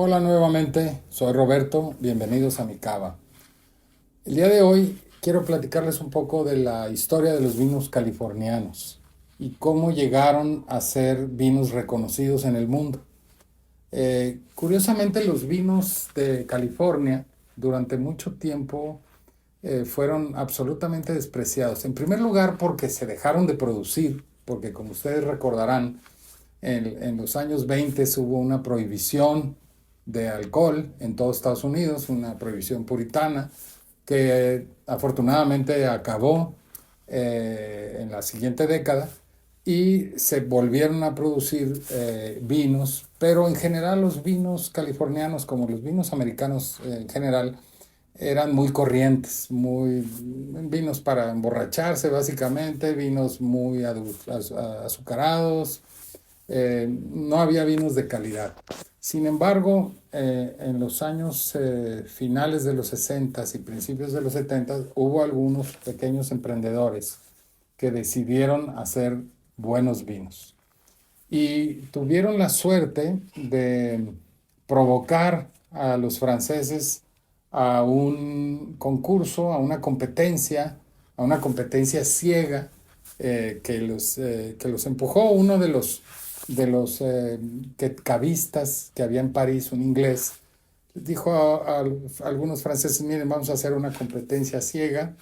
Hola nuevamente, soy Roberto, bienvenidos a mi cava. El día de hoy quiero platicarles un poco de la historia de los vinos californianos y cómo llegaron a ser vinos reconocidos en el mundo. Curiosamente, los vinos de California durante mucho tiempo fueron absolutamente despreciados. En primer lugar, porque se dejaron de producir, porque como ustedes recordarán, en los años 20 hubo una prohibición de alcohol en todos Estados Unidos, una prohibición puritana que afortunadamente acabó en la siguiente década y se volvieron a producir vinos, pero en general los vinos californianos, como los vinos americanos en general, eran muy corrientes, muy vinos para emborracharse básicamente, vinos muy azucarados, no había vinos de calidad. Sin embargo, en los años finales de los 60 y principios de los 70 hubo algunos pequeños emprendedores que decidieron hacer buenos vinos y tuvieron la suerte de provocar a los franceses a un concurso, a una competencia ciega que los empujó uno de los cavistas que había en París, un inglés. Dijo a algunos franceses: miren, vamos a hacer una competencia ciega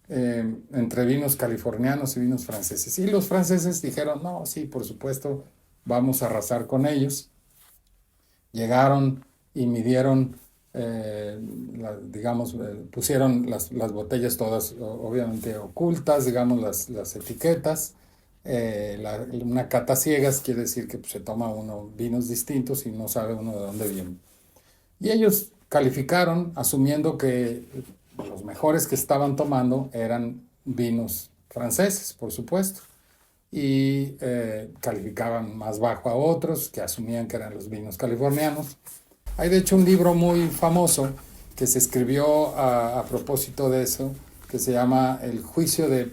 entre vinos californianos y vinos franceses. Y los franceses dijeron: no, sí, por supuesto, vamos a arrasar con ellos. Llegaron y midieron, digamos, pusieron las botellas todas obviamente ocultas, digamos, las etiquetas. Una cata ciegas quiere decir que pues, se toma uno vinos distintos y no sabe uno de dónde vienen. Y ellos calificaron asumiendo que los mejores que estaban tomando eran vinos franceses, por supuesto, y calificaban más bajo a otros que asumían que eran los vinos californianos. Hay de hecho un libro muy famoso que se escribió a propósito de eso, que se llama El juicio de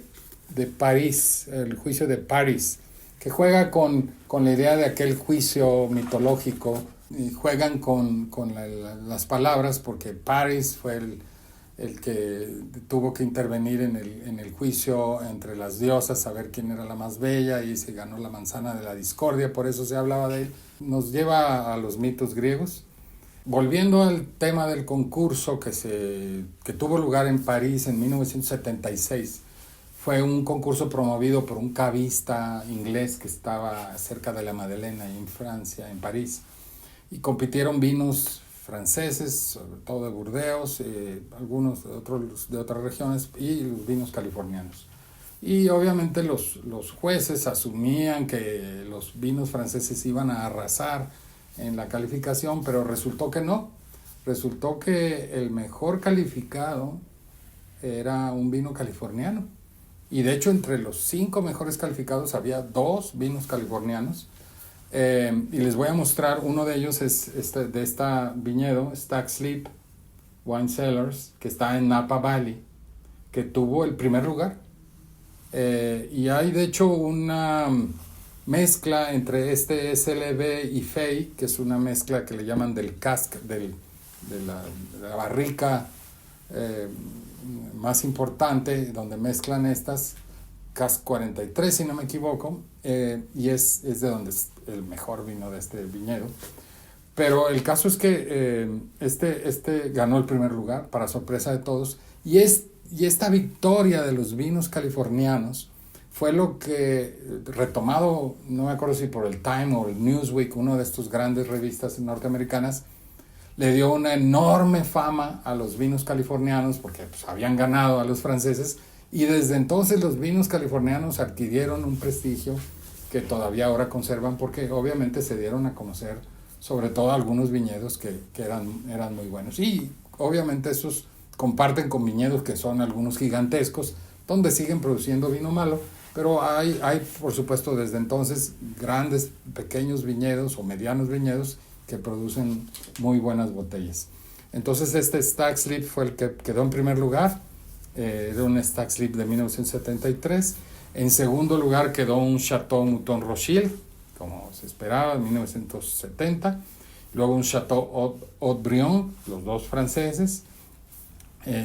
París, el juicio de París, que juega con la idea de aquel juicio mitológico, y juegan con las palabras, porque París fue el que tuvo que intervenir en el juicio entre las diosas, a ver quién era la más bella, y se ganó la manzana de la discordia, por eso se hablaba de él. Nos lleva a los mitos griegos. Volviendo al tema del concurso que tuvo lugar en París en 1976, fue un concurso promovido por un cavista inglés que estaba cerca de la Madeleine, en Francia, en París, y compitieron vinos franceses, sobre todo de Burdeos, algunos de otras regiones, y los vinos californianos. Y obviamente los jueces asumían que los vinos franceses iban a arrasar en la calificación, pero resultó que no. Resultó que el mejor calificado era un vino californiano. Y de hecho, entre los 5 mejores calificados había 2 vinos californianos. Y les voy a mostrar, uno de ellos es de esta viñedo, Stack Sleep Wine Cellars, que está en Napa Valley, que tuvo el primer lugar. Y hay de hecho una mezcla entre este SLB y Fey, que es una mezcla que le llaman del cask, de la barrica más importante, donde mezclan estas, cask 43 si no me equivoco, y es de donde es el mejor vino de este viñedo. Pero el caso es que este ganó el primer lugar, para sorpresa de todos, y esta victoria de los vinos californianos fue lo que, retomado, no me acuerdo si por el Time o el Newsweek, una de estas grandes revistas norteamericanas, le dio una enorme fama a los vinos californianos, porque pues, habían ganado a los franceses, y desde entonces los vinos californianos adquirieron un prestigio que todavía ahora conservan, porque obviamente se dieron a conocer sobre todo algunos viñedos que eran muy buenos. Y obviamente esos comparten con viñedos que son algunos gigantescos, donde siguen produciendo vino malo, pero hay por supuesto desde entonces grandes, pequeños viñedos o medianos viñedos que producen muy buenas botellas. Entonces este Stack Sleep fue el que quedó en primer lugar, era un Stack Sleep de 1973. En segundo lugar quedó un Chateau Mouton Rothschild, como se esperaba, en 1970. luego un Chateau Haut-Brion, los dos franceses,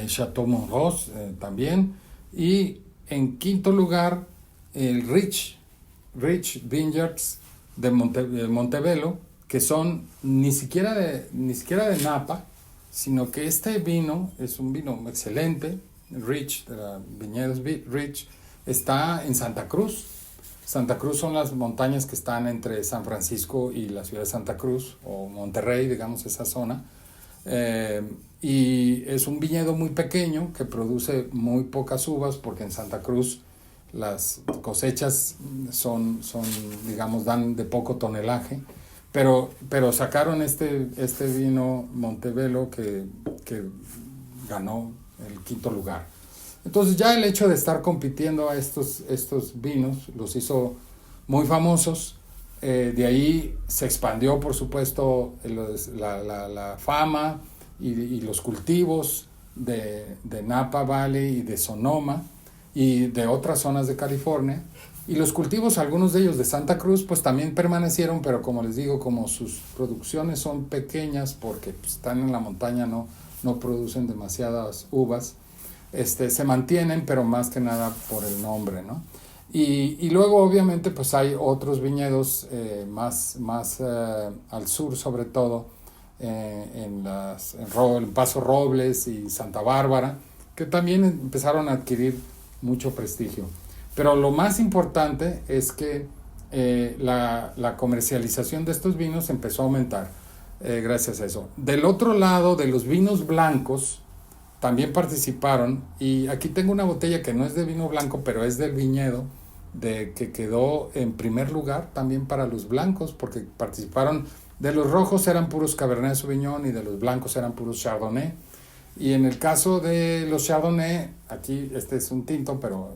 Chateau Montrose también, y en quinto lugar el Rich Vineyards de Montebello, que son ni siquiera de Napa, sino que este vino es un vino excelente. Rich, de la Viñedos Rich, está en Santa Cruz. Santa Cruz son las montañas que están entre San Francisco y la ciudad de Santa Cruz, o Monterrey, digamos, esa zona. Y es un viñedo muy pequeño que produce muy pocas uvas, porque en Santa Cruz las cosechas digamos, dan de poco tonelaje, pero sacaron este vino Montebello que ganó el quinto lugar. Entonces ya el hecho de estar compitiendo a estos vinos los hizo muy famosos. De ahí se expandió, por supuesto, la fama y los cultivos de Napa Valley y de Sonoma y de otras zonas de California. Y los cultivos, algunos de ellos de Santa Cruz, pues también permanecieron, pero como les digo, como sus producciones son pequeñas porque pues, están en la montaña, no producen demasiadas uvas, se mantienen, pero más que nada por el nombre, ¿no? Y luego obviamente pues hay otros viñedos más al sur, sobre todo en Paso Robles y Santa Bárbara, que también empezaron a adquirir mucho prestigio. Pero lo más importante es que la comercialización de estos vinos empezó a aumentar gracias a eso. Del otro lado, de los vinos blancos, también participaron, y aquí tengo una botella que no es de vino blanco, pero es del viñedo, que quedó en primer lugar también para los blancos, porque participaron. De los rojos eran puros Cabernet Sauvignon y de los blancos eran puros Chardonnay. Y en el caso de los Chardonnay, aquí este es un tinto, pero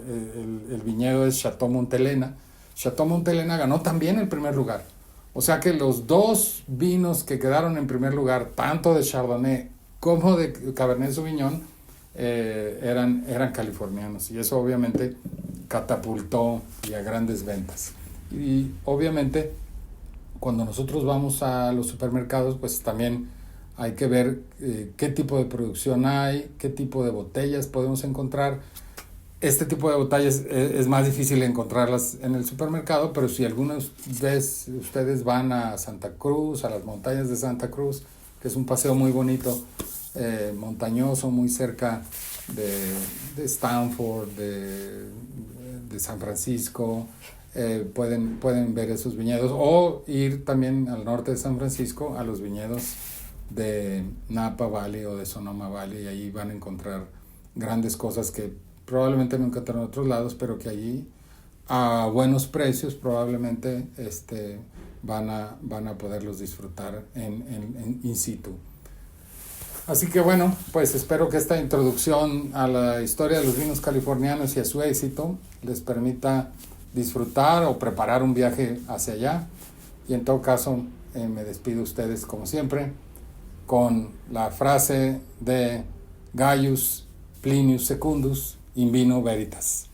el viñedo es Chateau Montelena. Chateau Montelena ganó también el primer lugar. O sea que los dos vinos que quedaron en primer lugar, tanto de Chardonnay como de Cabernet Sauvignon, eran californianos. Y eso obviamente catapultó y a grandes ventas. Y obviamente cuando nosotros vamos a los supermercados, pues también hay que ver qué tipo de producción hay, qué tipo de botellas podemos encontrar. Este tipo de botellas es más difícil encontrarlas en el supermercado, pero si algunas veces ustedes van a Santa Cruz, a las montañas de Santa Cruz, que es un paseo muy bonito, montañoso, muy cerca de Stanford, de San Francisco, pueden ver esos viñedos, o ir también al norte de San Francisco a los viñedos de Napa Valley o de Sonoma Valley, y ahí van a encontrar grandes cosas que probablemente no encontrarán en otros lados, pero que allí a buenos precios probablemente van a poderlos disfrutar in situ. Así que bueno, pues espero que esta introducción a la historia de los vinos californianos y a su éxito les permita disfrutar o preparar un viaje hacia allá. Y en todo caso, me despido de ustedes como siempre con la frase de Gaius Plinius Secundus, in vino veritas.